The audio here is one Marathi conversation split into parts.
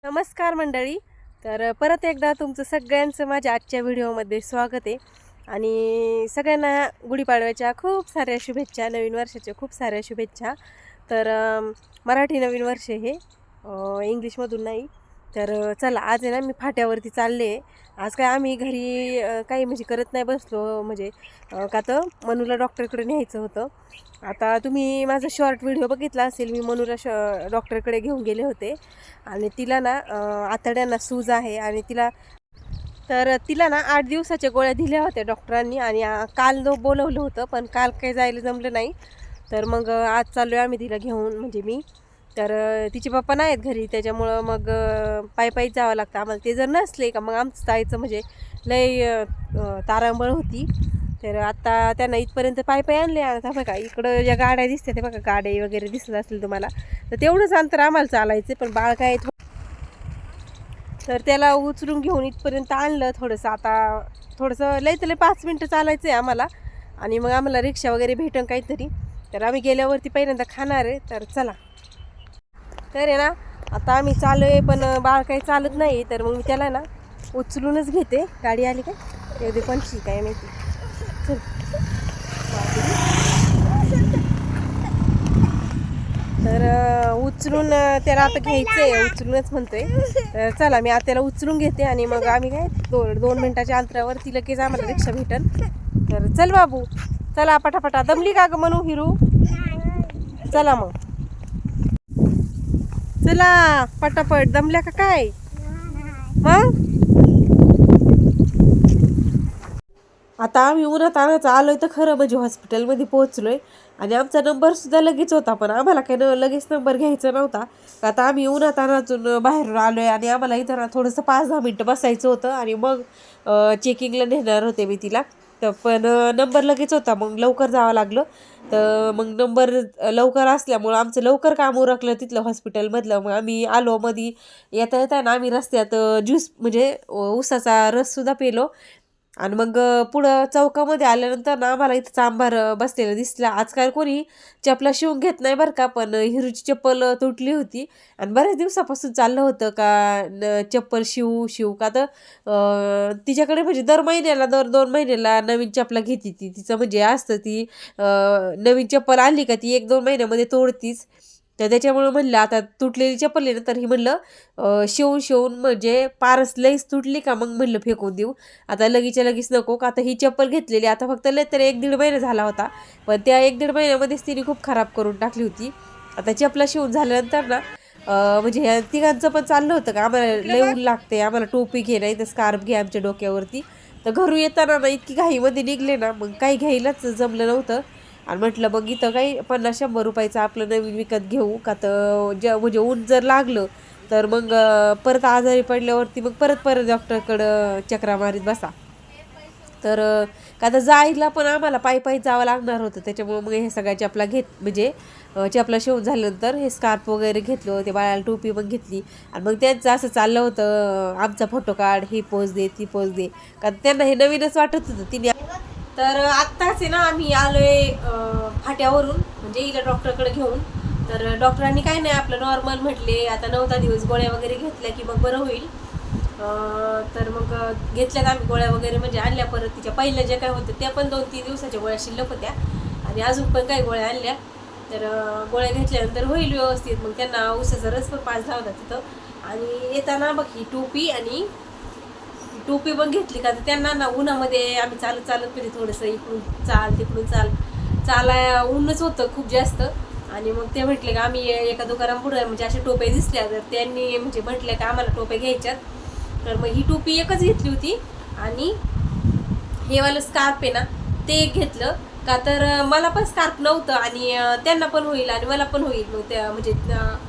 नमस्कार मंडळी. तर परत एकदा तुमचं सगळ्यांचं माझ्या आजच्या व्हिडिओमध्ये स्वागत आहे. आणि सगळ्यांना गुढीपाडव्याच्या खूप साऱ्या शुभेच्छा, नवीन वर्षाच्या खूप साऱ्या शुभेच्छा. तर मराठी नवीन वर्ष हे, इंग्लिशमधून नाही. तर चला, आज आहे ना मी फाट्यावरती चालले आहे. आज काय आम्ही घरी काही म्हणजे करत नाही बसलो, म्हणजे का तर मनूला डॉक्टरकडे न्यायचं होतं. आता तुम्ही माझा शॉर्ट व्हिडिओ बघितला असेल, मी मनूला डॉक्टरकडे घेऊन गेले होते. आणि तिला ना आतड्यांना सूज आहे आणि तिला ना 8 दिवसाच्या गोळ्या दिल्या होत्या डॉक्टरांनी. आणि काल बोलवलं होतं, पण काल काही जायला जमलं नाही. तर मग आज चाललो आहे आम्ही तिला घेऊन, म्हणजे मी. तर तिचे पप्पा नाही आहेत घरी, त्याच्यामुळं मग पायी जावं लागतं आम्हाला. ते जर नसले का मग आमचं जायचं म्हणजे लय तारांबळ होती. तर आता त्यांना इथपर्यंत पायी आणले. आता बघा इकडं ज्या गाड्या दिसतात ते बघा, गाड्या वगैरे दिसत असतील तुम्हाला, तर तेवढंच अंतर आम्हाला चालायचं. पण बाळ काय, तर त्याला उचलून घेऊन इथपर्यंत आणलं. थोडंसं आता थोडंसं लय तर लय 5 मिनटं चालायचं आहे आम्हाला. आणि मग आम्हाला रिक्षा वगैरे भेटन काहीतरी. तर आम्ही गेल्यावरती पहिल्यांदा खाणार आहे. तर चला, तर आहे ना आता आम्ही चालू आहे, पण बाळ काही चालत नाही. तर मग मी त्याला ना उचलूनच घेते. गाडी आली काय, एवढी कोणची काय माहिती. चल, तर उचलून त्याला आता घ्यायचं आहे, उचलूनच म्हणतोय. तर चला, मी आता त्याला उचलून घेते आणि मग आम्ही काय 2 मिनटाच्या अंतरावर ती लगेच आम्हाला रिक्षा भेटन. तर चल बाबू, चला पटापटा. दमली का ग म्हणू हिरू? चला मग, चला पटापट. दमल्या का काय मग? आता आम्ही उन्हात आणायचं आलोय तर खरं म्हणजे हॉस्पिटलमध्ये पोहोचलोय. आणि आमचा नंबरसुद्धा लगेच होता, पण आम्हाला काही लगेच नंबर घ्यायचा नव्हता. आता आम्ही उन्हात आणायचून बाहेरून आलोय आणि आम्हाला इथं ना थोडंसं 5-10 मिनटं बसायचं होतं. आणि मग चेकिंगला नेणार होते मी तिला. तर पण नंबर लगेच होता, मग लवकर जावं लागलं. तर मग नंबर लवकर असल्यामुळं आमचं लवकर काम उरकलं तिथलं हॉस्पिटलमधलं. मग आम्ही आलो. मध्ये येता ना आम्ही रस्त्यात ज्यूस म्हणजे ऊसाचा रससुद्धा पिलो. आणि मग पुढं चौकामध्ये आल्यानंतर ना आम्हाला इथं चांभार बसलेलं दिसला. आजकाल कोणी चपला शिवून घेत नाही बरं का, पण हिरूची चप्पल तुटली होती. आणि बऱ्याच दिवसापासून चाललं होतं का चप्पल शिवू का. तर तिच्याकडे म्हणजे दर 2 महिन्याला नवीन चपला घेते ती. तिचं म्हणजे असतं ती नवीन चप्पल आणली का ती 1-2 महिन्यामध्ये तोडतीच. तर त्याच्यामुळं म्हणलं आता तुटलेली चप्पल आहे ना, तर ही म्हणलं शिवून म्हणजे पारस लईच तुटली का मग म्हणलं फेकून देऊ. आता लगेचच्या लगेच नको का. आता ही चप्पल घेतलेली आता फक्त लय तर 1-1.5 महिना झाला होता, पण त्या 1-1.5 महिन्यामध्येच तिने खूप खराब करून टाकली होती. आता चपला शिवून झाल्यानंतर ना म्हणजे ह्या तिघांचं पण चाललं होतं का आम्हाला लय ऊन लागते, आम्हाला टोपी घे, नाही तर स्कार्फ घे आमच्या डोक्यावरती. तर घरून येताना ना इतकी घाईमध्ये निघले ना, मग काही घ्यायलाच जमलं नव्हतं. आणि म्हटलं मग इथं काही 50-100 रुपयाचं आपलं नवीन विकत घेऊ का. तर म्हणजे ऊन जर लागलं तर मग परत आजारी पडल्यावरती मग परत डॉक्टरकडं चक्रा मारीत बसा. तर का तर जायला पण आम्हाला पायी जावं लागणार होतं. त्याच्यामुळे मग हे सगळ्या चपला म्हणजे चपला शिवून झाल्यानंतर हे स्कार्फ वगैरे घेतलं, ते बाळाला टोपी पण घेतली. आणि मग त्यांचं असं चाललं होतं, आमचा फोटो काढ, ही पोज दे, ती पोज दे. का त्यांना हे नवीनच वाटत होतं तिने. तर आत्ताच आहे ना आम्ही आलोय फाट्यावरून, म्हणजे हिला डॉक्टरकडे घेऊन. तर डॉक्टरांनी काय नाही, आपलं नॉर्मल म्हटले. आता 9 दिवस गोळ्या वगैरे घेतल्या की मग बरं होईल. तर मग घेतल्यात आम्ही गोळ्या वगैरे, म्हणजे आणल्या परत. तिच्या पहिल्या ज्या काय होत्या त्या पण 2-3 दिवसाच्या गोळ्या शिल्लक होत्या. आणि अजून पण काही गोळ्या आणल्या. तर गोळ्या घेतल्यानंतर होईल व्यवस्थित. मग त्यांना ऊसाचा रस पण पाजला होता तिथं. आणि येताना बघ ही टोपी पण घेतली का. तर त्यांना ना उन्हामध्ये आम्ही चालत म्हणजे थोडंसं इकडून चाल तिकडून चालाय ऊनच होतं खूप जास्त. आणि मग ते म्हटले का आम्ही एका दुकानापुढे म्हणजे अशा टोप्या दिसल्या, तर त्यांनी म्हणजे म्हटले का आम्हाला टोप्या घ्यायच्यात. तर मग ही टोपी एकच घेतली होती. आणि हे वालं स्कार्फ आहे ना ते एक घेतलं का. तर मला पण स्कार्फ नव्हतं आणि त्यांना पण होईल आणि मला पण होईल. मग त्या म्हणजे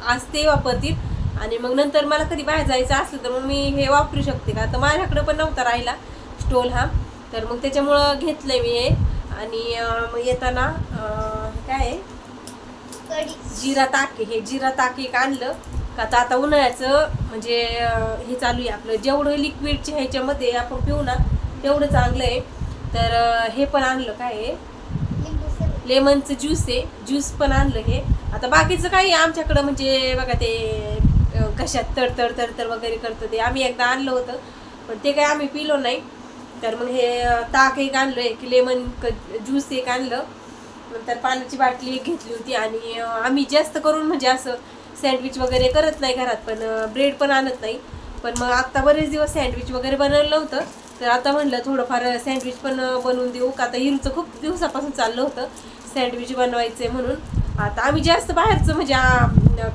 आज ते वापरतील आणि मग नंतर मला कधी बाहेर जायचं असलं तर मग मी हे वापरू शकते का. तर माझ्याकडं पण नव्हता राहिला स्टोल हा, तर मग त्याच्यामुळं घेतलंय मी हे. आणि मग येताना काय आहे, जिरा ताक हे जिरा ताक एक आणलं का. तर आता उन्हाळ्याचं म्हणजे हे चालू आहे आपलं, जेवढं लिक्विडच्या ह्याच्यामध्ये आपण पिऊ ना तेवढं चांगलं आहे. तर हे पण आणलं, काय आहे, लेमनचं ज्यूस आहे, ज्यूस पण आणलं हे. आता बाकीचं काही आमच्याकडं म्हणजे बघा ते कशात तडतड वगैरे करतं ते. आम्ही एकदा आणलं होतं पण ते काय आम्ही पिलो नाही. तर मग हे ताक एक आणलं, एक लेमन ज्यूस एक आणलं, नंतर पाण्याची बाटली एक घेतली होती. आणि आम्ही जास्त करून म्हणजे असं सँडविच वगैरे करत नाही घरात, पण ब्रेड पण आणत नाही. पण मग आत्ता बरेच दिवस सँडविच वगैरे बनवलं होतं, तर आता म्हणलं थोडंफार सँडविच पण बनवून देऊ का. आता हिरूचं खूप दिवसापासून चाललं होतं सँडविच बनवायचे म्हणून. आता आम्ही जास्त बाहेरचं म्हणजे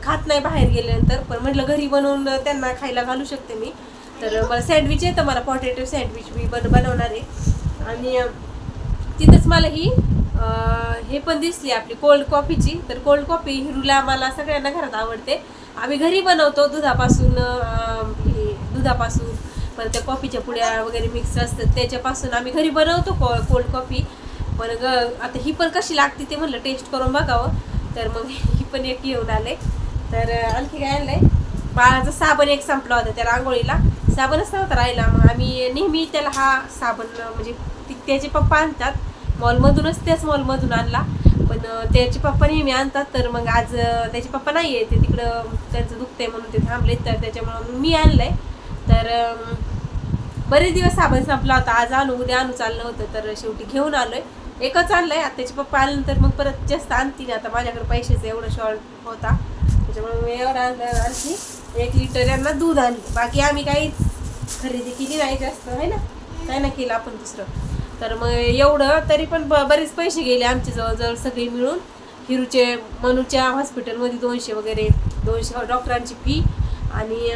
खात नाही बाहेर गेल्यानंतर, पण म्हटलं घरी बनवून त्यांना खायला घालू शकते मी. तर मला सँडविच येतं, मला पोटॅटो सँडविच मी बनवणार आहे. आणि तिथंच मला ही हे पण दिसली आपली कोल्ड कॉफीची. तर कोल्ड कॉफी हिरूला मला सगळ्यांना घरात आवडते. आम्ही घरी बनवतो दुधापासून परत त्या कॉफीच्या पुड्या वगैरे मिक्स असतात त्याच्यापासून आम्ही घरी बनवतो कोल्ड कॉफी. पण आता ही पण कशी लागते ते म्हणलं टेस्ट करून बघावं. तर मग ही पण एक घेऊन आले. तर आणखी काय आणलंय, बाळाचा साबण एक संपला होता, त्याला आंघोळीला साबणच नव्हता राहिला. मग आम्ही नेहमी त्याला हा साबण म्हणजे त्याचे पप्पा आणतात मॉलमधूनच, त्याच मॉलमधून आणला. पण त्याचे पप्पा नेहमी आणतात. तर मग आज त्याचे पप्पा नाही आहे, ते तिकडं त्यांचं दुखतंय म्हणून ते थांबलेत, तर त्याच्यामुळं मी आणलंय. तर बरेच दिवस साबण संपला होता, आज आणू उद्या आणू चाललं होतं, तर शेवटी घेऊन आलोय. एकच आणलंय. आता त्याचे पप्पा आल्यानंतर मग परत जास्त आणतील. आता माझ्याकडे पैशाचं एवढं शॉर्ट होता, त्याच्यामुळे मी एवढं आणलं. आणखी 1 लिटर यांना दूध आणलं. बाकी आम्ही काहीच खरेदी केली नाही जास्त, आहे ना, काय ना केलं आपण दुसरं. तर मग एवढं तरी पण बरेच पैसे गेले आमचे जवळजवळ सगळे मिळून. हिरूचे मनूच्या हॉस्पिटलमध्ये 200 वगैरे 200 डॉक्टरांची फी. आणि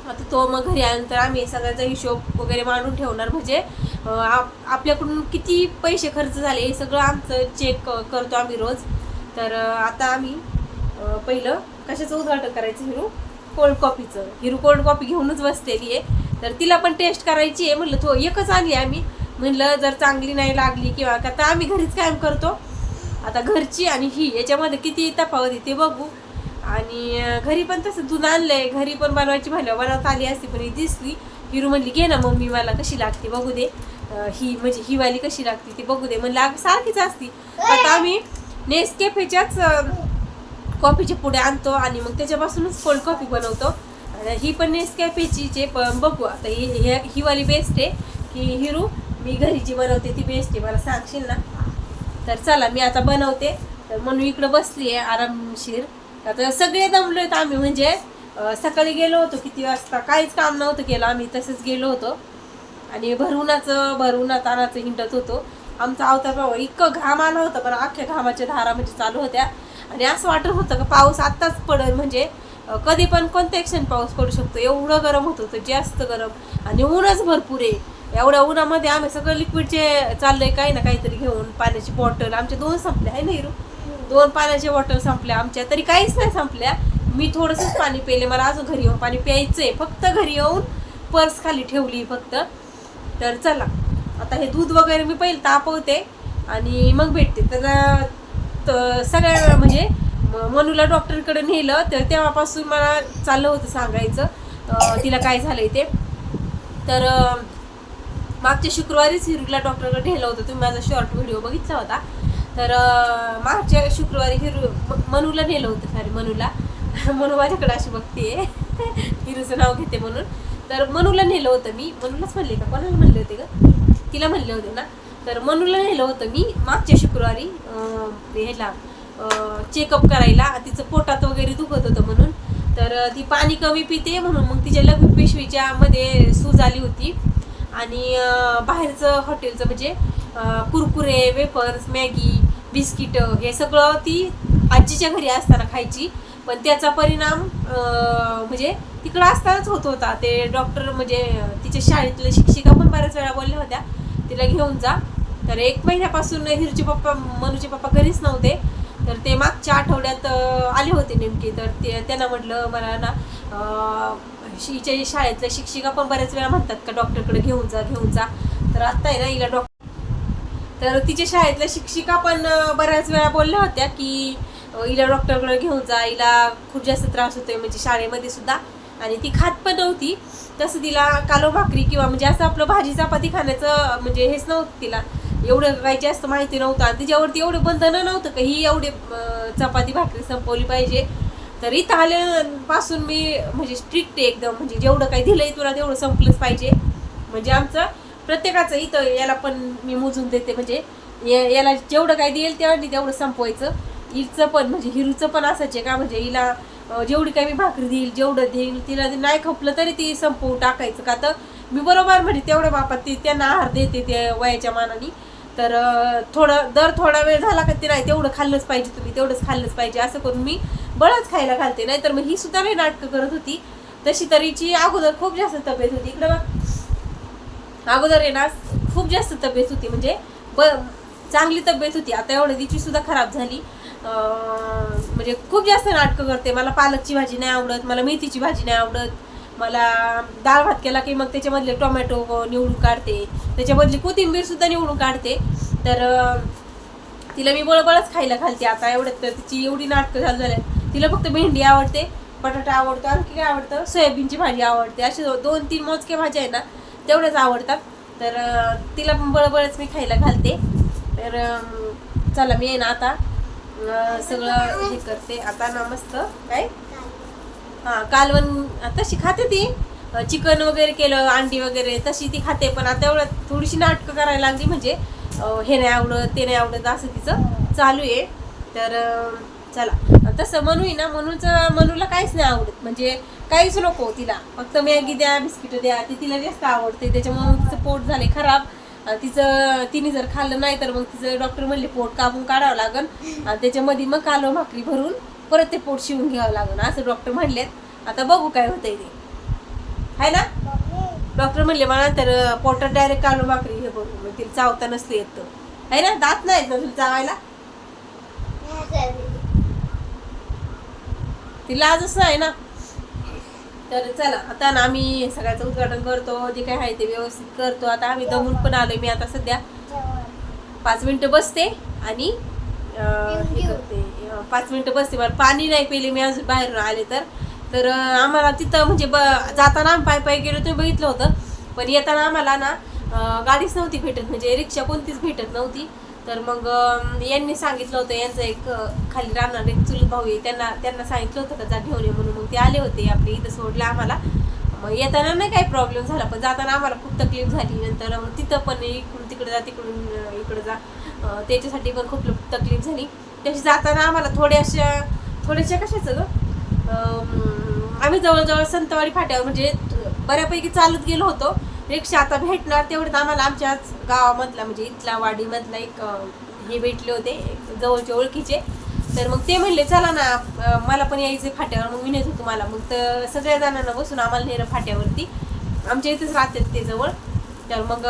आता तो मग घरी आल्यानंतर आम्ही सगळ्याचा हिशोब वगैरे मांडून ठेवणार, म्हणजे आपल्याकडून किती पैसे खर्च झाले हे सगळं आमचं चेक करतो आम्ही रोज. तर आता आम्ही पहिलं कशाचं उद्घाटन करायचं, कोल्ड कॉफीचं. हिरू कोल्ड कॉफी घेऊनच बसलेली आहे, तर तिला पण टेस्ट करायची आहे. म्हणलं एकच आणली आम्ही, म्हणलं जर चांगली नाही लागली किंवा का, तर आम्ही घरीच कायम करतो. आता घरची आणि ही याच्यामध्ये किती तफावत ते बघू. आणि घरी पण तसं दूध आणलंय, घरी पण बनवायची म्हणल्यावर बनवता आली असती, पण ही दिसली. हिरू म्हणली घे ना मम्मी, मला कशी लागते बघू दे, ही म्हणजे ही वाली कशी लागते ती बघू दे. म्हणलं सारखीच असती. आता आम्ही नेसकॅफेच्याच कॉफीचे पुढे आणतो आणि मग त्याच्यापासूनच कोल्ड कॉफी बनवतो. ही पण नेसकॅफेची जे पण बघू आता ही वाली बेस्ट आहे की हिरू मी घरी जी बनवते ती बेस्ट आहे, मला सांगशील ना. तर चला मी आता बनवते. तर म्हणून इकडं बसली आहे आरामशीर. आता सगळे दमलो आहेत आम्ही, म्हणजे सकाळी गेलो होतो किती वाजता, काहीच काम नव्हतं केलं, आम्ही तसंच गेलो होतो आणि भरूनात आणाचं हिंडत होतो. आमचा अवतार भाऊ इतकं घाम आला होता, पण अख्ख्या घामाच्या धारा म्हणजे चालू होत्या. आणि असं वाटत होतं का पाऊस आत्ताच पडेल, म्हणजे कधी पण कोणत्या क्षणी पाऊस पडू शकतो, एवढं गरम होत होतं, जास्त गरम. आणि ऊनच भरपूर आहे. एवढ्या उन्हामध्ये आम्ही सगळं लिक्विडचे चाललंय काही ना काहीतरी घेऊन. पाण्याची बॉटल आमच्या 2 संपल्या आहे ना हिरू, 2 पाण्याच्या बॉटल संपल्या आमच्या, तरी काहीच नाही संपल्या. मी थोडंसंच पाणी प्यायले, मला अजून घरी येऊन पाणी प्यायचंय. फक्त घरी येऊन पर्स खाली ठेवली फक्त. तर चला आता हे दूध वगैरे मी पहिले तापवते आणि मग भेटते. तर सगळ्या म्हणजे मनूला डॉक्टरकडे नेलं, तर तेव्हापासून मला चाललं होतं सांगायचं तिला काय झालंय ते. तर मागच्या शुक्रवारीच हिरूला डॉक्टरकडे नेलं होतं, तुम्ही माझा शॉर्ट व्हिडिओ बघितला होता. तर मागच्या शुक्रवारी मनूला नेलं होतं. सॉरी मनूला मनू माझ्याकडे अशी बघते हिरूचं नाव घेते म्हणून. तर मनूला नेलं होतं मी, मनूलाच म्हणले का कोणाला म्हणले होते का, तिला म्हणले होते ना. तर मनूला नेलं होतं मी मागच्या शुक्रवारी ह्याला चेकअप करायला, तिचं पोटात वगैरे दुखत होतं म्हणून. तर ती पाणी कमी पिते म्हणून मग तिच्या लघु पिशवीच्या मध्ये सूज आली होती. आणि बाहेरचं हॉटेलचं म्हणजे कुरकुरे, वेफर्स, मॅगी, बिस्किट हे सगळं ती आजीच्या घरी असताना खायची. पण त्याचा परिणाम म्हणजे तिकडं असतानाच होत होता. ते डॉक्टर म्हणजे तिच्या शाळेतल्या शिक्षिका पण बऱ्याच वेळा बोलल्या होत्या तिला घेऊन जा. तर 1 महिन्यापासून हिरूचे पप्पा मनूचे पप्पा घरीच नव्हते. तर ते मागच्या आठवड्यात आले होते नेमके. तर त्यांना म्हटलं मला ना हिच्या शाळेतल्या शिक्षिका पण बऱ्याच वेळा म्हणतात का डॉक्टरकडे घेऊन जा. तर आत्ता आहे ना हिला तर तिच्या शाळेतल्या शिक्षिका पण बऱ्याच वेळा बोलल्या होत्या की हिला डॉक्टरकडे घेऊन जा, हिला खूप जास्त त्रास होतोय म्हणजे शाळेमध्ये सुद्धा. आणि ती खात पण नव्हती. तसं तिला कालो भाकरी किंवा म्हणजे असं आपलं भाजी चपाती खाण्याचं म्हणजे हेच नव्हतं, तिला एवढं काही जास्त माहिती नव्हतं. आणि तिच्यावरती एवढं बंधनं नव्हतं का ही एवढे चपाती भाकरी संपवली पाहिजे. तर इथं आल्यापासून मी म्हणजे स्ट्रिक्ट आहे एकदम, म्हणजे जेवढं काही दिलंय तुला तेवढं संपलंच पाहिजे. म्हणजे आमचं प्रत्येकाचं इथं याला पण मी मोजून देते, म्हणजे याला जेवढं काही देईल तेवढं संपवायचं. हिचं पण म्हणजे हिरूचं पण असंच आहे का, म्हणजे हिला जेवढी काही मी भाकरी देईल जेवढं देईल तिला नाही खपलं तरी ती संपवून टाकायचं. का तर मी बरोबर म्हणजे तेवढ्या बापात ती त्यांना आहार देते ते वयाच्या मानाने. तर थोडा वेळ झाला का ते नाही तेवढं खाल्लंच पाहिजे, तुम्ही तेवढंच खाल्लंच पाहिजे असं करून मी बळच खायला घालते. नाहीतर मग ही सुद्धा नाही नाटकं करत होती तशी. तरीची अगोदर खूप जास्त तब्येत होती, इकडं बघ अगोदर आहे ना खूप जास्त तब्येत होती, म्हणजे चांगली तब्येत होती. आता एवढं तिची सुद्धा खराब झाली. म्हणजे खूप जास्त नाटकं करते. मला पालकची भाजी नाही आवडत, मला मेथीची भाजी नाही आवडत, मला डाळ भात केला की मग त्याच्यामधले टोमॅटो निवडून काढते, त्याच्यामधली कोथिंबीर सुद्धा निवडून काढते. तर तिला मी बळबळच खायला घालते. आता एवढ्यात तर तिची एवढी नाटकं झाली. तिला फक्त भेंडी आवडते, बटाटा आवडतो, आणखी काय आवडतं, सोयाबीनची भाजी आवडते. असे 2-3 मोजके भाज्या आहे ना तेवढ्याच आवडतात. तर तिला पण बळबळच मी खायला घालते. तर चला मी आहे ना आता सगळं हे करते आता ना मस्त काय कालवण तशी खाते ती, चिकन वगैरे केलं अंडी वगैरे तशी ती खाते. पण आता एवढं थोडीशी नाटकं करायला लागली, म्हणजे हे नाही आवडत ते नाही आवडत असं तिचं चालू आहे. तर चला तसं मनू आहे ना, मनूला काहीच नाही आवडत, म्हणजे काहीच नको तिला, फक्त मॅगी द्या बिस्किट द्या ते तिला जास्त आवडते. त्याच्यामुळे तिचं पोट झाले खराब. तिने जर खाल्लं नाही तर मग तिचं डॉक्टर म्हणले पोट कापून काढावं लागेल आणि त्याच्यामध्ये मग कालवण भाकरी भरून परत ते पोट शिवून घ्यावं लागेल असं डॉक्टर म्हणलेत. आता बघू काय होतंय ते, आहे ना. डॉक्टर म्हणले मला तर पोटात डायरेक्ट कालवण भाकरी हे भरून, मग तिला चावता नसले येत, आहे ना. दात नाहीत ना तुला चावायला, तिला आजच नाही ना. तर चला आता ना आम्ही सगळ्याचं उद्घाटन करतो, जे काय आहे ते व्यवस्थित करतो. आता आम्ही दमून पण आलोय. मी आता सध्या 5 मिनिटं बसते आणि हे करते, 5 मिनिटं बसते. मला पाणी नाही पेले मी अजून बाहेरून आले तर आम्हाला तिथं म्हणजे जाताना आम्ही पायी गेलो तुम्ही बघितलं होतं, पण येताना आम्हाला ना गाडीच नव्हती भेटत, म्हणजे रिक्षा कोणतीच भेटत नव्हती. तर मग यांनी सांगितलं होतं, यांचं एक खाली राहणार एक चुलत भाऊ आहे, त्यांना सांगितलं होतं का जा घेऊन ये म्हणून. मग ते आले होते, आपले इथं सोडलं आम्हाला. मग येताना नाही काही प्रॉब्लेम झाला, पण जाताना आम्हाला खूप तकलीफ झाली. नंतर मग तिथं पण इकडून तिकडे जा तिकडून इकडं जा त्याच्यासाठी पण खूप तकलीफ झाली. त्याची जाताना आम्हाला थोड्याशा कशाचं आम्ही जवळजवळ संतवाडी फाट्यावर म्हणजे बऱ्यापैकी चालत गेलो होतो. रिक्षा आता भेटणार तेवढेच आम्हाला आमच्याच गावामधला म्हणजे इथला वाडीमधला एक हे भेटले होते जवळचे ओळखीचे. तर मग ते म्हणले चला ना मला पण यायचं फाट्यावर, मग मी नेतो तुम्हाला. मग तर सगळ्या जणांना बसून आम्हाला नेलं फाट्यावरती, आमच्या इथेच राहतात ते जवळ. तर मग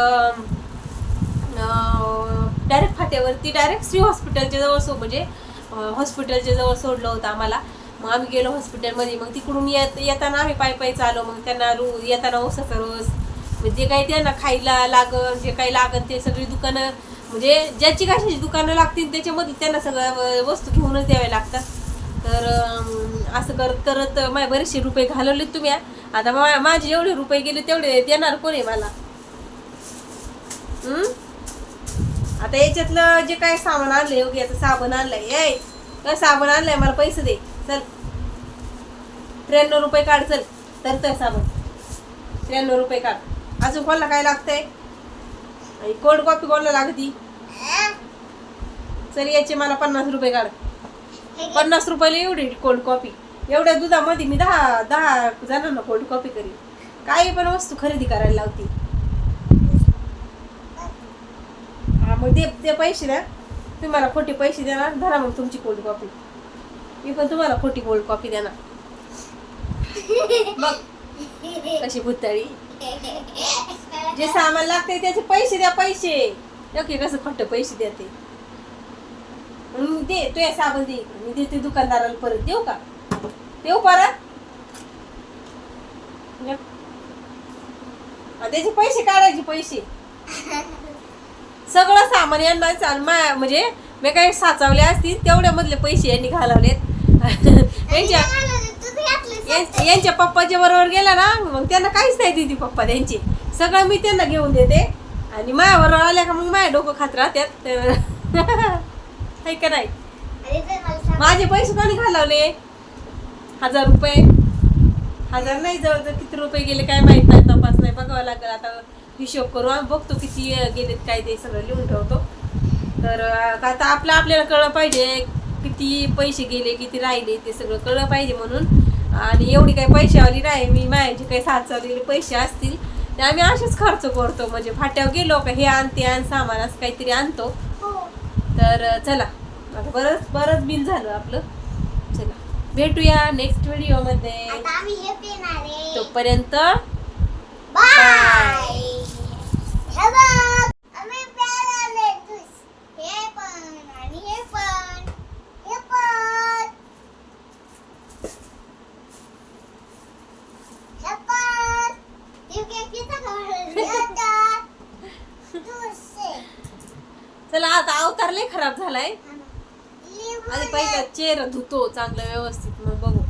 डायरेक्ट फाट्यावरती डायरेक्ट श्री हॉस्पिटलच्या जवळ म्हणजे हॉस्पिटलच्या जवळ सोडलं होतं आम्हाला. मग आम्ही गेलो हॉस्पिटलमध्ये. मग तिकडून येताना आम्ही पायी चाललो. मग त्यांना येताना ऊसाचा रस म्हणजे जे काही त्यांना खायला जे काही लागन ते सगळी दुकानं म्हणजे ज्याची कशाची दुकानं लागतील त्याच्यामध्ये त्यांना सगळ्या वस्तू घेऊनच द्याव्या लागतात. तर असं करत करत माझे बरेचसे रुपये घालवले तुम्ही. आता माझे जेवढे रुपये गेले तेवढे देणार कोण आहे मला. आता याच्यातलं जे काय सामान आणलंय योग्याचं साबण आणलंय काय साबण आणलंय मला पैसे दे चल. 93 रुपये काढ चल. तर साबण 93 रुपये काढ. अजून कोणाला काय लागतंय, कोल्ड कॉफी कोणाला लागती चल याचे मला 50 रुपये काढ. 50 रुपयाला एवढी कोल्ड कॉफी, एवढ्या दुधामध्ये मी 10 जणांना कोल्ड कॉफी करीन. काही पण वस्तू खरेदी करायला लावती. मग ते पैसे द्या तुम्ही मला खोटे पैसे देणार, धरा मग तुमची कोल्ड कॉफी. मी पण तुम्हाला खोटी कोल्ड कॉफी देणार. बघ कशी भुताळी. जे सामान लागते त्याचे पैसे द्या पैसे. ओके कसं खोटं पैसे द्या ते. दे तू या साबण दे, मी देते दुकानदाराला परत. देऊ का देऊ परत त्याचे पैसे काढायचे पैसे. सगळं सामान यांना म्हणजे मी काही साचवले असतील तेवढ्या मधले पैसे यांनी घालवलेत. यांच्या पप्पाच्या बरोबर गेला ना मग त्यांना काहीच नाही देते पप्पा त्यांचे, सगळं मी त्यांना घेऊन देते. आणि माझ्याबरोबर आल्या का मग माझ्या डोकं खात राहतात. आहे का नाही. माझे पैसे कोणी घालवले 1000 रुपये, 1000 नाही, जवळजवळ किती रुपये गेले काय माहित नाही, तपास नाही, बघावं लागेल आता. हिशोब करू आम्ही, बघतो किती गेलेत काय ते सगळं लिहून ठेवतो. तर आता आपल्याला कळलं पाहिजे किती पैसे गेले किती राहिले ते सगळं कळलं पाहिजे म्हणून. आणि एवढी काही पैशावाली नाही मी, माझे काही साथ चाललेले पैसे असतील ते आम्ही असेच खर्च करतो, म्हणजे फाट्यावर गेलो का हे आण ते आण सामान असं काहीतरी आणतो. तर चला आता बरंच बिल झालं आपलं. चला भेटूया नेक्स्ट व्हिडिओ मध्ये, तोपर्यंत बाय. चला आता अवतार लय खराब झालाय, आधी पहिला चेहरा धुतो चांगलं व्यवस्थित, मग बघू.